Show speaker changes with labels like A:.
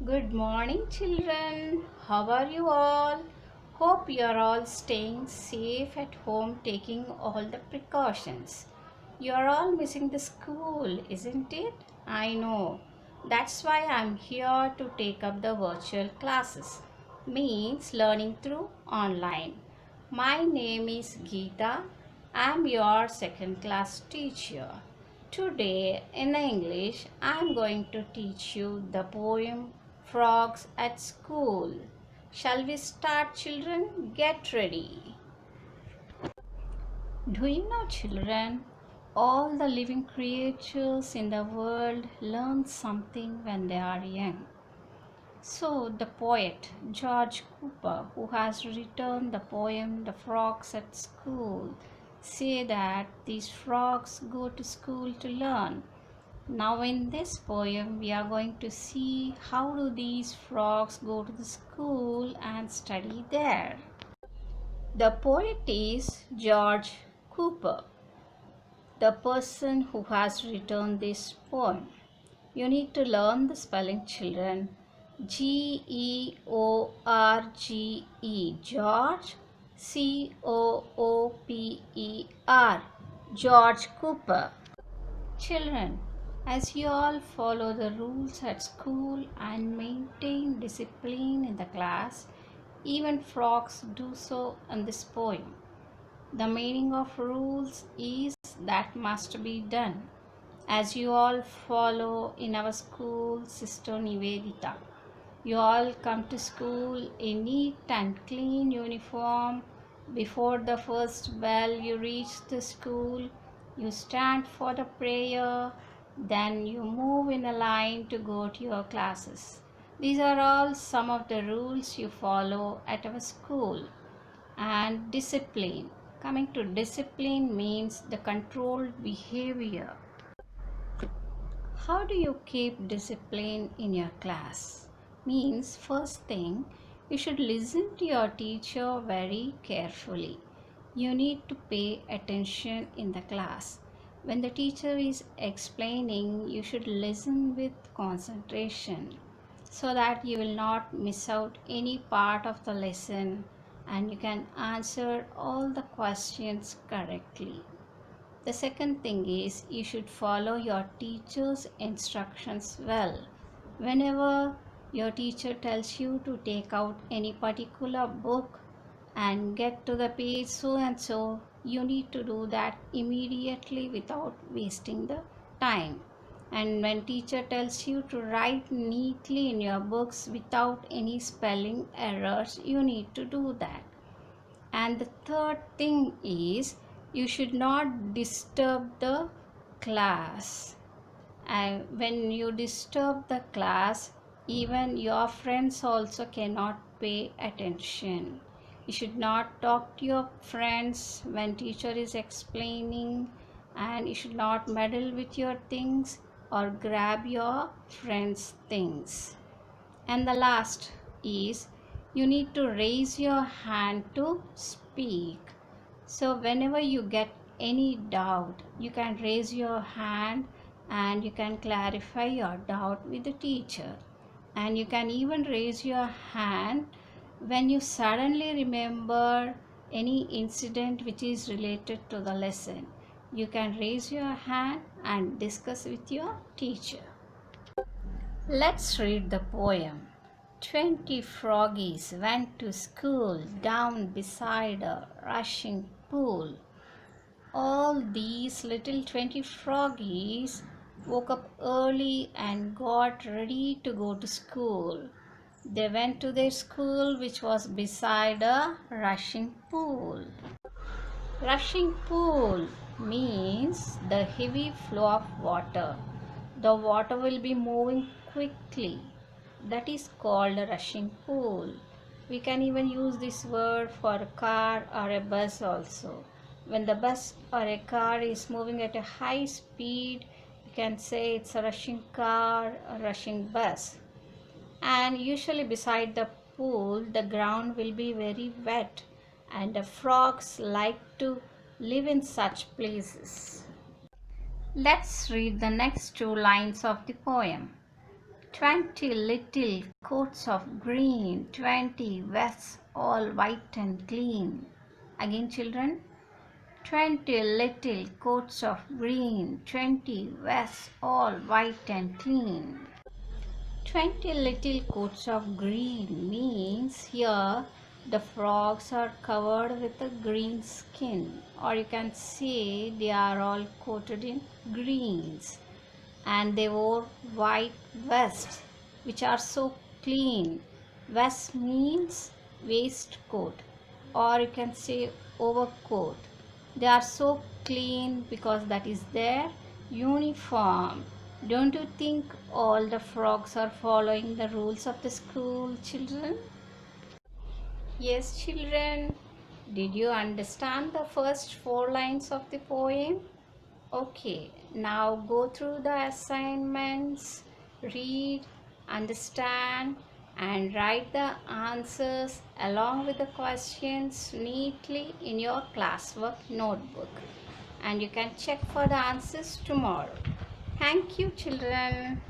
A: Good morning, children. How are you all? Hope you are all staying safe at home, taking all the precautions. You are all missing the school, isn't it? I know. That's why I'm here to take up the virtual classes, means learning through online. My name is Geeta. I'm your second class teacher. Today in English, I'm going to teach you the poem Frogs at School. Shall we start, children? Get ready. Do you know, children, all the living creatures in the world learn something when they are young. So, the poet George Cooper, who has written the poem The Frogs at School, say that these frogs go to school to learn. Now in this poem we are going to see how do these frogs go to the school and study there. The poet is George Cooper, the person who has written this poem. You need to learn the spelling, children. George, George, Cooper, George Cooper. Children, as you all follow the rules at school and maintain discipline in the class, even frogs do so in this poem. The meaning of rules is that must be done. As you all follow in our school, Sister Nivedita, you all come to school in neat and clean uniform. Before the first bell, you reach the school, you stand for the prayer, then you move in a line to go to your classes. These are all some of the rules you follow at our school. And discipline. Coming to discipline means the controlled behavior. How do you keep discipline in your class? Means first thing, you should listen to your teacher very carefully. You need to pay attention in the class. When the teacher is explaining, you should listen with concentration so that you will not miss out any part of the lesson and you can answer all the questions correctly. The second thing is you should follow your teacher's instructions well. Whenever your teacher tells you to take out any particular book and get to the page so and so, you need to do that immediately without wasting the time. And when teacher tells you to write neatly in your books without any spelling errors, you need to do that. And the third thing is you should not disturb the class. And when you disturb the class, even your friends also cannot pay attention. You should not talk to your friends when teacher is explaining, and you should not meddle with your things or grab your friends' things. And the last is you need to raise your hand to speak. So, whenever you get any doubt, you can raise your hand and you can clarify your doubt with the teacher. And you can even raise your hand when you suddenly remember any incident which is related to the lesson. You can raise your hand and discuss with your teacher. Let's read the poem. 20 froggies went to school down beside a rushing pool. All these little 20 froggies woke up early and got ready to go to school. They went to their school, which was beside a rushing pool. Rushing pool means the heavy flow of water. The water will be moving quickly. That is called a rushing pool. We can even use this word for a car or a bus also. When the bus or a car is moving at a high speed, we can say it's a rushing car, a rushing bus. And usually beside the pool the ground will be very wet and the frogs like to live in such places. Let's read the next two lines of the poem. 20 little coats of green, 20 vests all white and clean. Again, children. 20 little coats of green, 20 vests all white and clean. 20 little coats of green means here the frogs are covered with a green skin, or you can say they are all coated in greens, and they wore white vests which are so clean. Vest means waistcoat, or you can say overcoat. They are so clean because that is their uniform. Don't you think all the frogs are following the rules of the school, children? Yes, children. Did you understand the first four lines of the poem? Okay, now go through the assignments, read, understand, and write the answers along with the questions neatly in your classwork notebook. And you can check for the answers tomorrow. Thank you, children.